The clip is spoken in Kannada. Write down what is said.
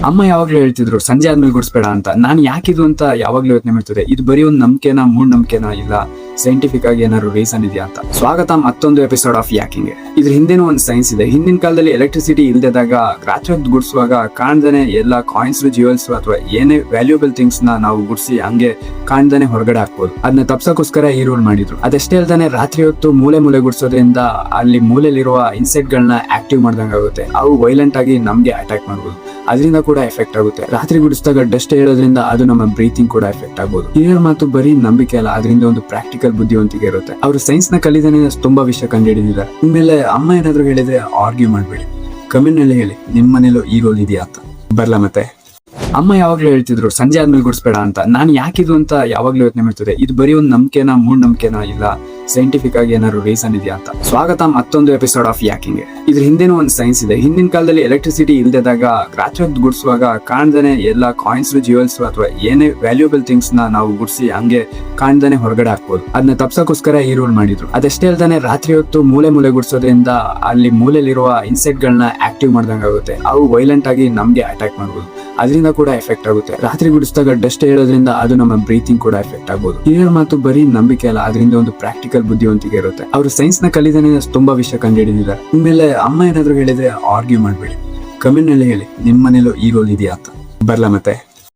ಅಮ್ಮ ಯಾವಾಗ್ಲೂ ಹೇಳ್ತಿದ್ರು ಸಂಜೆ ಆದ್ಮೇಲೆ ಗುಡಿಸ್ಬೇಡ ಅಂತ. ನಾನು ಯಾಕಿದು ಅಂತ ಯಾವಾಗ್ಲೂ ಯೋಚನೆ ಮಾಡ್ತಿದ್ದೆ. ಇದು ಬರೀ ಒಂದು ನಂಬಿಕೆನಾ, ಮೂಢನಂಬಿಕೆನಾ, ಇಲ್ಲ ಸೈಂಟಿಫಿಕ್ ಆಗಿ ಏನಾದ್ರು ರೀಸನ್ ಇದೆಯಾ ಅಂತ. ಸ್ವಾಗತ ಮತ್ತೊಂದು ಎಪಿಸೋಡ್ ಆಫ್ ಯಾಕಿಂಗ್. ಇದ್ರ ಹಿಂದೆನೂ ಒಂದು ಸೈನ್ಸ್ ಇದೆ. ಹಿಂದಿನ ಕಾಲದಲ್ಲಿ ಎಲೆಕ್ಟ್ರಿಸಿಟಿ ಇಲ್ದಿದಾಗ ರಾತ್ರಿ ಹೊತ್ತು ಗುಡಿಸುವಾಗ ಕಾಣ್ದೇನೆ ಎಲ್ಲ ಕಾಯಿನ್ಸ್, ಜ್ಯುವೆಲ್ಸ್ ಅಥವಾ ಏನೇ ವ್ಯಾಲ್ಯೂಬಲ್ ಥಿಂಗ್ಸ್ ನಾವು ಗುಡಿಸಿ ಹಂಗೆ ಕಾಣ್ದೇನೆ ಹೊರಗಡೆ ಹಾಕ್ಬೋದು. ಅದನ್ನ ತಪ್ಸಕ್ಕೋಸ್ಕರ ಈ ರೂಲ್ ಮಾಡಿದ್ರು. ಅದಷ್ಟೇ ಅಲ್ದಾನೆ ರಾತ್ರಿ ಹೊತ್ತು ಮೂಲೆ ಗುಡಿಸೋದ್ರಿಂದ ಅಲ್ಲಿ ಮೂಲೆಯಲ್ಲಿರುವ ಇನ್ಸೆಕ್ಟ್ ಗಳನ್ನ ಆಕ್ಟಿವ್ ಮಾಡ್ದಂಗೆ ಆಗುತ್ತೆ. ಅವು ವೈಲೆಂಟ್ ಆಗಿ ನಮ್ಗೆ ಅಟ್ಯಾಕ್ ಮಾಡ್ಬೋದು. ಅದರಿಂದ ಕೂಡ ಎಫೆಕ್ಟ್ ಆಗುತ್ತೆ. ರಾತ್ರಿ ಗುಡಿಸಿದಾಗ ಡಸ್ಟ್ ಹೇಳೋದ್ರಿಂದ ಅದು ನಮ್ಮ ಬ್ರೀತಿಂಗ್ ಕೂಡ ಎಫೆಕ್ಟ್ ಆಗ್ಬೋದು. ಹಿರಿಯರ ಮಾತು ಬರೀ ನಂಬಿಕೆ ಅಲ್ಲ, ಅದರಿಂದ ಒಂದು ಪ್ರಾಕ್ಟಿಕಲ್ ಬುದ್ಧಿವಂತಿಕೆ ಇರುತ್ತೆ. ಅವರು ಸೈನ್ಸ್ ನ ಕಲಿತಾನೆ ತುಂಬಾ ವಿಷಯ ಕಂಡುಹಿಡಿದಿದ್ದಾರೆ. ಆಮೇಲೆ ಅಮ್ಮ ಏನಾದ್ರು ಹೇಳಿದ್ರೆ ಆರ್ಗ್ಯೂ ಮಾಡ್ಬೇಡಿ, ಕಮೆಂಟ್ ನಲ್ಲಿ ಹೇಳಿ ನಿಮ್ಮ ಮನೇಲೂ ಈ ರೋಲ್ ಇದೆಯಾ ಅಂತ. ಬರ್ಲಾ ಮತ್ತೆ. ಅಮ್ಮ ಯಾವಾಗ್ಲೂ ಹೇಳ್ತಿದ್ರು ಸಂಜೆ ಆದ್ಮೇಲೆ ಗುಡಿಸ್ಬೇಡ ಅಂತ. ನಾನು ಯಾಕಿದು ಅಂತ ಯಾವಾಗ್ಲೂ ಯೋಚನೆ ಮಾಡ್ತಿದ್ದೆ. ಇದು ಬರೀ ಒಂದು ನಂಬಿಕೆನಾ, ಮೂಢನಂಬಿಕೆನಾ, ಇಲ್ಲ ಸೈಂಟಿಫಿಕ್ ಆಗಿ ಏನಾದ್ರು ರೀಸನ್ ಇದೆಯಾ ಅಂತ. ಸ್ವಾಗತ ಮತ್ತೊಂದು ಎಪಿಸೋಡ್ ಆಫ್ ಯಾಕಿಂಗ್. ಇದ್ರ ಹಿಂದೆನೂ ಒಂದು ಸೈನ್ಸ್ ಇದೆ. ಹಿಂದಿನ ಕಾಲದಲ್ಲಿ ಎಲೆಕ್ಟ್ರಿಸಿಟಿ ಇಲ್ದಿದಾಗ ರಾತ್ರಿ ಹೊತ್ತು ಗುಡಿಸುವಾಗ ಕಾಣ್ದೇನೆ ಎಲ್ಲ ಕಾಯಿನ್ಸ್, ಜ್ಯುವೆಲ್ಸ್ ಅಥವಾ ಏನೇ ವ್ಯಾಲ್ಯೂಬಲ್ ಥಿಂಗ್ಸ್ ನಾವು ಗುಡಿಸಿ ಹಂಗೆ ಕಾಣ್ದೇನೆ ಹೊರಗಡೆ ಹಾಕ್ಬೋದು. ಅದನ್ನ ತಪ್ಸಕ್ಕೋಸ್ಕರ ಈ ರೂಲ್ ಮಾಡಿದ್ರು. ಅದಷ್ಟೇ ಅಲ್ದಾನೆ ರಾತ್ರಿ ಹೊತ್ತು ಮೂಲೆ ಗುಡಿಸೋದ್ರಿಂದ ಅಲ್ಲಿ ಮೂಲೆಯಲ್ಲಿರುವ ಇನ್ಸೆಕ್ಟ್ ಗಳನ್ನ ಆಕ್ಟಿವ್ ಮಾಡ್ದಂಗೆ ಆಗುತ್ತೆ. ಅವು ವೈಲೆಂಟ್ ಆಗಿ ನಮ್ಗೆ ಅಟ್ಯಾಕ್ ಮಾಡ್ಬೋದು. ಅದರಿಂದ ಕೂಡ ಎಫೆಕ್ಟ್ ಆಗುತ್ತೆ. ರಾತ್ರಿ ಗುಡಿಸಿದಾಗ ಡಸ್ಟ್ ಹೇಳೋದ್ರಿಂದ ಅದು ನಮ್ಮ ಬ್ರೀತಿಂಗ್ ಕೂಡ ಎಫೆಕ್ಟ್ ಆಗ್ಬೋದು. ಹಿರಿಯರ ಮಾತು ಬರೀ ನಂಬಿಕೆ ಅಲ್ಲ, ಅದರಿಂದ ಒಂದು ಪ್ರಾಕ್ಟಿಕಲ್ ಬುದ್ಧಿವಂತಿಕೆ ಇರುತ್ತೆ. ಅವರು ಸೈನ್ಸ್ ನ ಕಲಿತಾನೆ ತುಂಬಾ ವಿಷಯ ಕಂಡುಹಿಡಿದಿದ್ದಾರೆ. ಆಮೇಲೆ ಅಮ್ಮ ಏನಾದ್ರು ಹೇಳಿದ್ರೆ ಆರ್ಗ್ಯೂ ಮಾಡ್ಬೇಡಿ, ಕಮೆಂಟ್ ನಲ್ಲಿ ಹೇಳಿ ನಿಮ್ಮ ಮನೇಲೂ ಈ ರೋಲ್ ಇದೆಯಾ ಅಂತ. ಬರ್ಲಾ ಮತ್ತೆ.